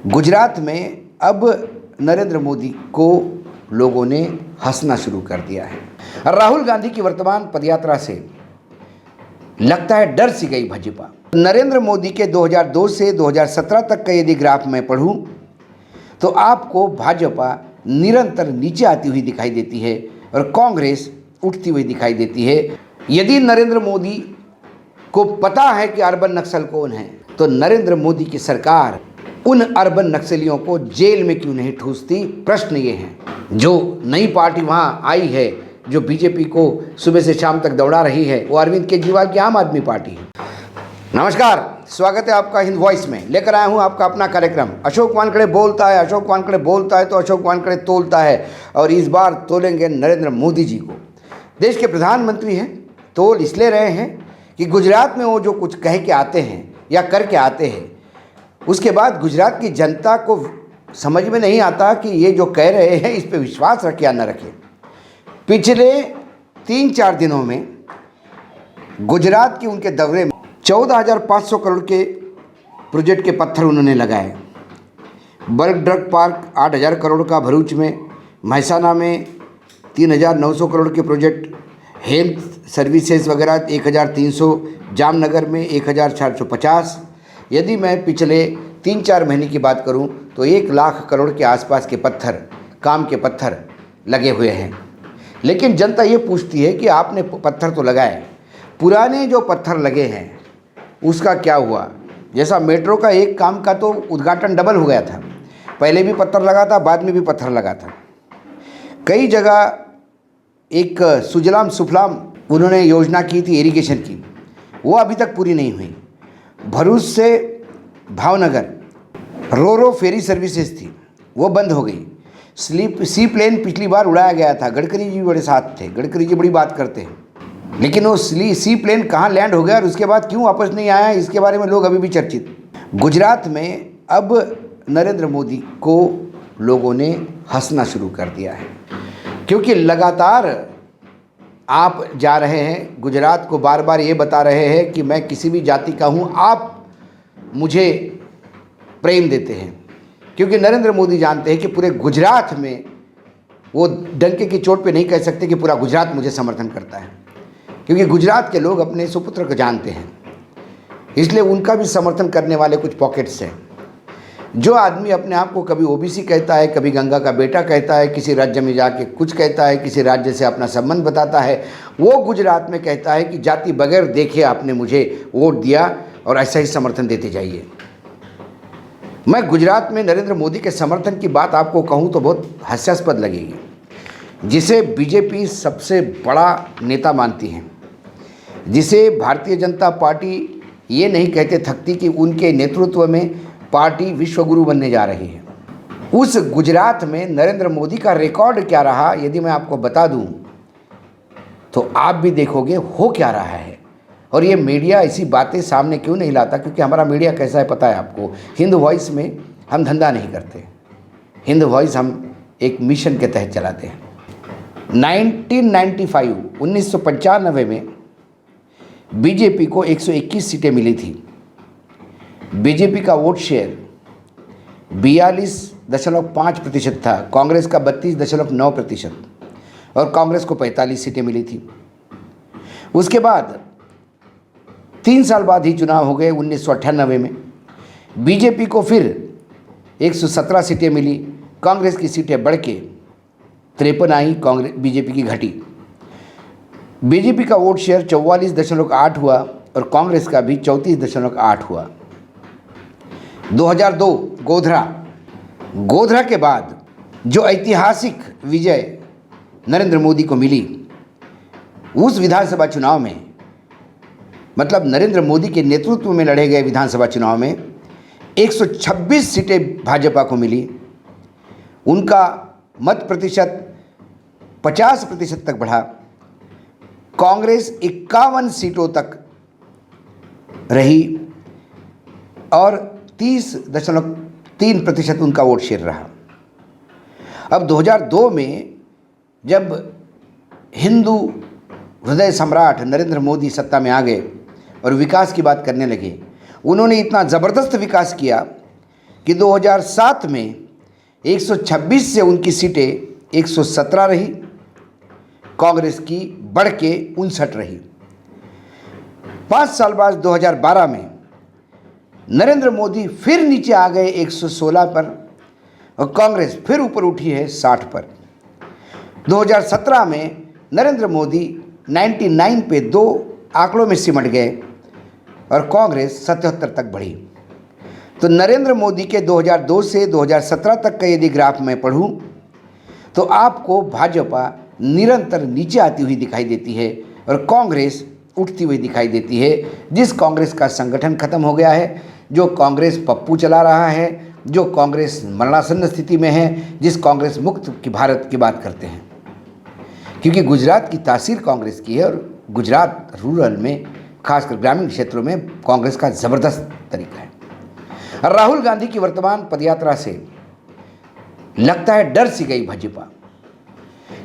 गुजरात में अब नरेंद्र मोदी को लोगों ने हंसना शुरू कर दिया है। राहुल गांधी की वर्तमान पदयात्रा से लगता है डर सी गई भाजपा। नरेंद्र मोदी के 2002 से 2017 तक का यदि ग्राफ मैं पढ़ूं तो आपको भाजपा निरंतर नीचे आती हुई दिखाई देती है और कांग्रेस उठती हुई दिखाई देती है। यदि नरेंद्र मोदी को पता है कि अर्बन नक्सल कौन है तो नरेंद्र मोदी की सरकार उन अर्बन नक्सलियों को जेल में क्यों नहीं ठूसती। प्रश्न ये है। जो नई पार्टी वहाँ आई है, जो बीजेपी को सुबह से शाम तक दौड़ा रही है, वो अरविंद केजरीवाल की आम आदमी पार्टी है। नमस्कार, स्वागत है आपका हिंद वॉइस में। लेकर आया हूँ आपका अपना कार्यक्रम अशोक वानखेड़े बोलता है। अशोक वानखेड़े बोलता है तो अशोक वानखेड़े तोलता है, और इस बार तोलेंगे नरेंद्र मोदी जी को। देश के प्रधानमंत्री हैं, तोल इसलिए रहे हैं कि गुजरात में वो जो कुछ कह के आते हैं या करके आते हैं, उसके बाद गुजरात की जनता को समझ में नहीं आता कि ये जो कह रहे हैं इस पे विश्वास रखे या न रखे। पिछले 3-4 दिनों में गुजरात के उनके दौरे में 14,500 करोड़ के प्रोजेक्ट के पत्थर उन्होंने लगाए। बल्क ड्रग पार्क 8,000 करोड़ का भरूच में, महसाना में 3,900 करोड़ के प्रोजेक्ट, हेल्थ सर्विसेज वगैरह 1,300, जामनगर में 1,450। यदि मैं पिछले 3-4 महीने की बात करूं तो 1 लाख करोड़ के आसपास के पत्थर, काम के पत्थर लगे हुए हैं। लेकिन जनता ये पूछती है कि आपने पत्थर तो लगाए, पुराने जो पत्थर लगे हैं उसका क्या हुआ। जैसा मेट्रो का एक काम का तो उद्घाटन डबल हो गया था, पहले भी पत्थर लगा था, बाद में भी पत्थर लगा था। कई जगह एक सुजलाम सुफलाम उन्होंने योजना की थी इरिगेशन की, वो अभी तक पूरी नहीं हुई। भरूच से भावनगर रो फेरी सर्विसेज थी, वो बंद हो गई। सी प्लेन पिछली बार उड़ाया गया था, गडकरी जी बड़े साथ थे, गडकरी जी बड़ी बात करते हैं, लेकिन वो सी प्लेन कहाँ लैंड हो गया और उसके बाद क्यों वापस नहीं आया, इसके बारे में लोग अभी भी चर्चित। गुजरात में अब नरेंद्र मोदी को लोगों ने हंसना शुरू कर दिया है, क्योंकि लगातार आप जा रहे हैं गुजरात को, बार बार ये बता रहे हैं कि मैं किसी भी जाति का हूँ, आप मुझे प्रेम देते हैं। क्योंकि नरेंद्र मोदी जानते हैं कि पूरे गुजरात में वो डंके की चोट पे नहीं कह सकते कि पूरा गुजरात मुझे समर्थन करता है, क्योंकि गुजरात के लोग अपने सुपुत्र को जानते हैं, इसलिए उनका भी समर्थन करने वाले कुछ पॉकेट्स हैं। जो आदमी अपने आप को कभी ओबीसी कहता है, कभी गंगा का बेटा कहता है, किसी राज्य में जाके कुछ कहता है, किसी राज्य से अपना संबंध बताता है, वो गुजरात में कहता है कि जाति बगैर देखे आपने मुझे वोट दिया और ऐसा ही समर्थन देते जाइए। मैं गुजरात में नरेंद्र मोदी के समर्थन की बात आपको कहूँ तो बहुत हास्यास्पद लगेगी, जिसे बीजेपी सबसे बड़ा नेता मानती है, जिसे भारतीय जनता पार्टी ये नहीं कहते थकती कि उनके नेतृत्व में पार्टी विश्वगुरु बनने जा रही है। उस गुजरात में नरेंद्र मोदी का रिकॉर्ड क्या रहा, यदि मैं आपको बता दूं तो आप भी देखोगे हो क्या रहा है। और ये मीडिया ऐसी बातें सामने क्यों नहीं लाता, क्योंकि हमारा मीडिया कैसा है पता है आपको। हिंद वॉइस में हम धंधा नहीं करते, हिंद वॉइस हम एक मिशन के तहत चलाते हैं। 1995 में बीजेपी को 121 सीटें मिली थी। बीजेपी का वोट शेयर 42.5% था, कांग्रेस का 32.9%, और कांग्रेस को 45 सीटें मिली थी। उसके बाद 3 साल बाद ही चुनाव हो गए 1998 में। बीजेपी को फिर 117 सीटें मिली, कांग्रेस की सीटें बढ़ के 53 आई, कांग्रेस बीजेपी की घटी। बीजेपी का वोट शेयर 44.8 हुआ और कांग्रेस का भी 34.8 हुआ। 2002 गोधरा के बाद जो ऐतिहासिक विजय नरेंद्र मोदी को मिली, उस विधानसभा चुनाव में, मतलब नरेंद्र मोदी के नेतृत्व में लड़े गए विधानसभा चुनाव में 126 सीटें भाजपा को मिली। उनका मत प्रतिशत 50% तक बढ़ा। कांग्रेस 51 सीटों तक रही और 30.3% उनका वोट शेयर रहा। अब 2002 में जब हिंदू हृदय सम्राट नरेंद्र मोदी सत्ता में आ गए और विकास की बात करने लगे, उन्होंने इतना ज़बरदस्त विकास किया कि 2007 में 126 से उनकी सीटें 117 रही, कांग्रेस की बढ़ के 59 रही। 5 साल बाद 2012 में नरेंद्र मोदी फिर नीचे आ गए 116 पर और कांग्रेस फिर ऊपर उठी है 60 पर। 2017 में नरेंद्र मोदी 99 पे 2 आंकड़ों में सिमट गए और कांग्रेस 77 तक बढ़ी। तो नरेंद्र मोदी के 2002 से 2017 तक का यदि ग्राफ मैं पढ़ूं तो आपको भाजपा निरंतर नीचे आती हुई दिखाई देती है और कांग्रेस उठती हुई दिखाई देती है। जिस कांग्रेस का संगठन खत्म हो गया है, जो कांग्रेस पप्पू चला रहा है, जो कांग्रेस मरणासन्न स्थिति में है, जिस कांग्रेस मुक्त की भारत की बात करते हैं, क्योंकि गुजरात की तासीर कांग्रेस की है और गुजरात रूरल में खासकर ग्रामीण क्षेत्रों में कांग्रेस का ज़बरदस्त तरीका है। राहुल गांधी की वर्तमान पदयात्रा से लगता है डर सी गई भाजपा,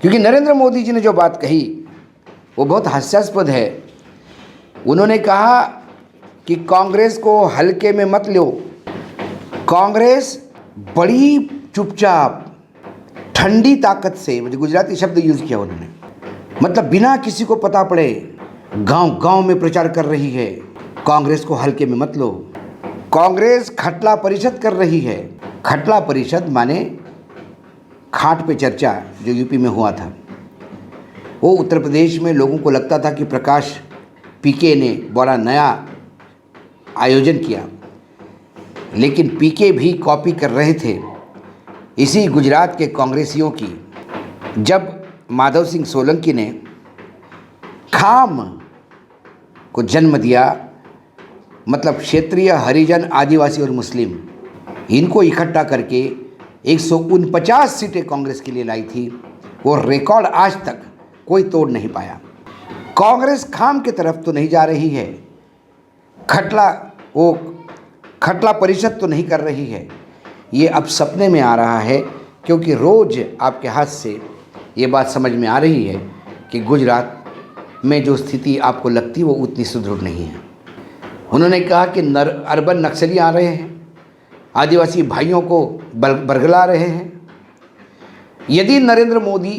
क्योंकि नरेंद्र मोदी जी ने जो बात कही वो बहुत हास्यास्पद है। उन्होंने कहा कि कांग्रेस को हल्के में मत लो, कांग्रेस बड़ी चुपचाप ठंडी ताकत से, मुझे गुजराती शब्द यूज़ किया उन्होंने, मतलब बिना किसी को पता पड़े गांव गांव में प्रचार कर रही है, कांग्रेस को हल्के में मत लो। कांग्रेस खटला परिषद कर रही है। खटला परिषद माने खाट पे चर्चा, जो यूपी में हुआ था। वो उत्तर प्रदेश में लोगों को लगता था कि प्रकाश पीके ने बड़ा नया आयोजन किया, लेकिन पीके भी कॉपी कर रहे थे इसी गुजरात के कांग्रेसियों की। जब माधव सिंह सोलंकी ने खाम को जन्म दिया, मतलब क्षेत्रीय हरिजन, आदिवासी और मुस्लिम, इनको इकट्ठा करके 149 सीटें कांग्रेस के लिए लाई थी। वो रिकॉर्ड आज तक कोई तोड़ नहीं पाया। कांग्रेस खाम की तरफ तो नहीं जा रही है, खटला परिषद तो नहीं कर रही है। ये अब सपने में आ रहा है, क्योंकि रोज़ आपके हाथ से ये बात समझ में आ रही है कि गुजरात में जो स्थिति आपको लगती है वो उतनी सुदृढ़ नहीं है। उन्होंने कहा कि अर्बन नक्सली आ रहे हैं, आदिवासी भाइयों को बरगला रहे हैं। यदि नरेंद्र मोदी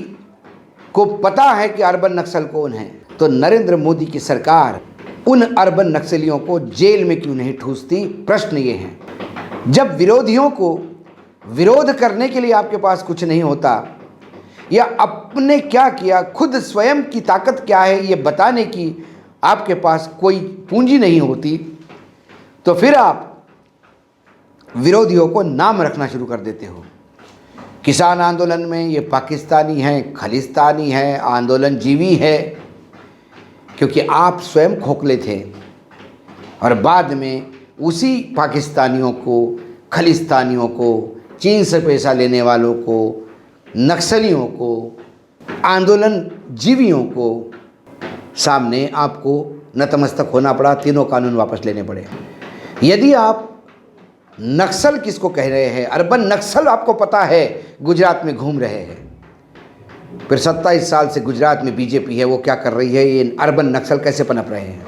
को पता है कि अर्बन नक्सल कौन है, तो नरेंद्र मोदी की सरकार उन अर्बन नक्सलियों को जेल में क्यों नहीं ठूसती? प्रश्न ये है। जब विरोधियों को विरोध करने के लिए आपके पास कुछ नहीं होता, या अपने क्या किया, खुद स्वयं की ताकत क्या है ये बताने की आपके पास कोई पूंजी नहीं होती, तो फिर आप विरोधियों को नाम रखना शुरू कर देते हो। किसान आंदोलन में ये पाकिस्तानी है, खालिस्तानी है, आंदोलन जीवी है, क्योंकि आप स्वयं खोखले थे और बाद में उसी पाकिस्तानियों को, खालिस्तानियों को, चीन से पैसा लेने वालों को, नक्सलियों को, आंदोलन जीवियों को सामने आपको नतमस्तक होना पड़ा, तीनों कानून वापस लेने पड़े। यदि आप नक्सल किसको कह रहे हैं, अर्बन नक्सल आपको पता है गुजरात में घूम रहे हैं, फिर 27 साल से गुजरात में बीजेपी है, वो क्या कर रही है? ये अर्बन नक्सल कैसे पनप रहे हैं?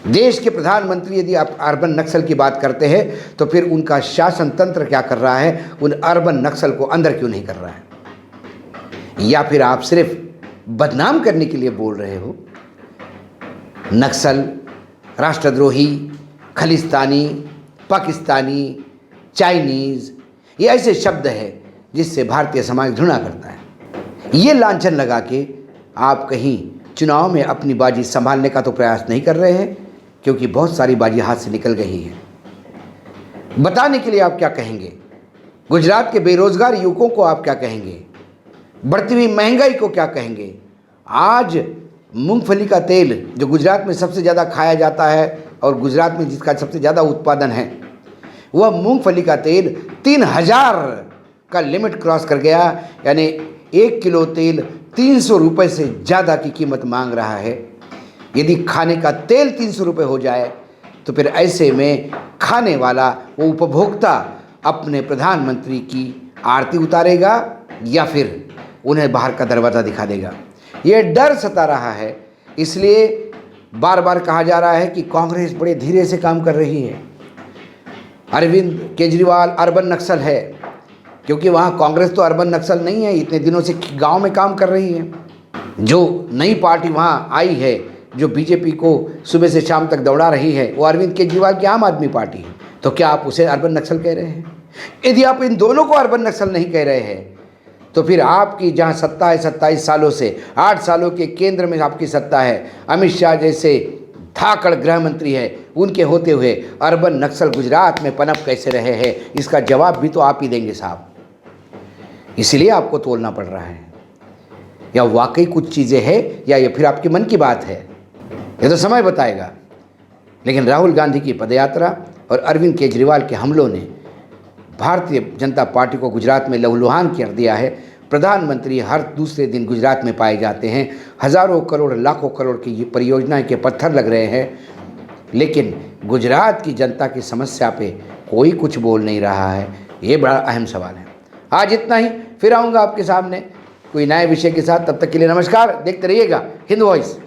देश के प्रधानमंत्री यदि आप अर्बन नक्सल की बात करते हैं तो फिर उनका शासन तंत्र क्या कर रहा है? उन अर्बन नक्सल को अंदर क्यों नहीं कर रहा है? या फिर आप सिर्फ बदनाम करने के लिए बोल रहे हो? नक्सल, राष्ट्रद्रोही, खालिस्तानी, पाकिस्तानी, चाइनीज़, ये ऐसे शब्द हैं जिससे भारतीय समाज घृणा करता है। ये लांछन लगा के आप कहीं चुनाव में अपनी बाजी संभालने का तो प्रयास नहीं कर रहे हैं, क्योंकि बहुत सारी बाजी हाथ से निकल गई है। बताने के लिए आप क्या कहेंगे? गुजरात के बेरोजगार युवकों को आप क्या कहेंगे? बढ़ती हुई महंगाई को क्या कहेंगे? आज मूंगफली का तेल जो गुजरात में सबसे ज़्यादा खाया जाता है और गुजरात में जिसका सबसे ज़्यादा उत्पादन है, वह मूंगफली का तेल 3000 का लिमिट क्रॉस कर गया। यानी 1 किलो तेल 300 रुपये से ज़्यादा की कीमत मांग रहा है। यदि खाने का तेल 300 रुपये हो जाए तो फिर ऐसे में खाने वाला वो उपभोक्ता अपने प्रधानमंत्री की आरती उतारेगा या फिर उन्हें बाहर का दरवाज़ा दिखा देगा। ये डर सता रहा है, इसलिए बार बार कहा जा रहा है कि कांग्रेस बड़े धीरे से काम कर रही है। अरविंद केजरीवाल अर्बन नक्सल है, क्योंकि वहाँ कांग्रेस तो अर्बन नक्सल नहीं है, इतने दिनों से गांव में काम कर रही है। जो नई पार्टी वहाँ आई है, जो बीजेपी को सुबह से शाम तक दौड़ा रही है, वो अरविंद केजरीवाल की आम आदमी पार्टी है। तो क्या आप उसे अर्बन नक्सल कह रहे हैं? यदि आप इन दोनों को अर्बन नक्सल नहीं कह रहे हैं, तो फिर आपकी जहाँ सत्ता है 27 सालों से, 8 सालों के केंद्र में आपकी सत्ता है, अमित शाह जैसे धाकड़ गृह मंत्री है, उनके होते हुए अर्बन नक्सल गुजरात में पनप कैसे रहे हैं, इसका जवाब भी तो आप ही देंगे साहब। इसलिए आपको तोलना पड़ रहा है, या वाकई कुछ चीज़ें हैं या ये फिर आपके मन की बात है, ये तो समय बताएगा। लेकिन राहुल गांधी की पदयात्रा और अरविंद केजरीवाल के हमलों ने भारतीय जनता पार्टी को गुजरात में लहूलुहान कर दिया है। प्रधानमंत्री हर दूसरे दिन गुजरात में पाए जाते हैं, हज़ारों करोड़ लाखों करोड़ की ये परियोजनाएं के पत्थर लग रहे हैं, लेकिन गुजरात की जनता की समस्या पे कोई कुछ बोल नहीं रहा है। ये बड़ा अहम सवाल है। आज इतना ही, फिर आऊँगा आपके सामने कोई नए विषय के साथ। तब तक के लिए नमस्कार, देखते रहिएगा हिंद वॉइस।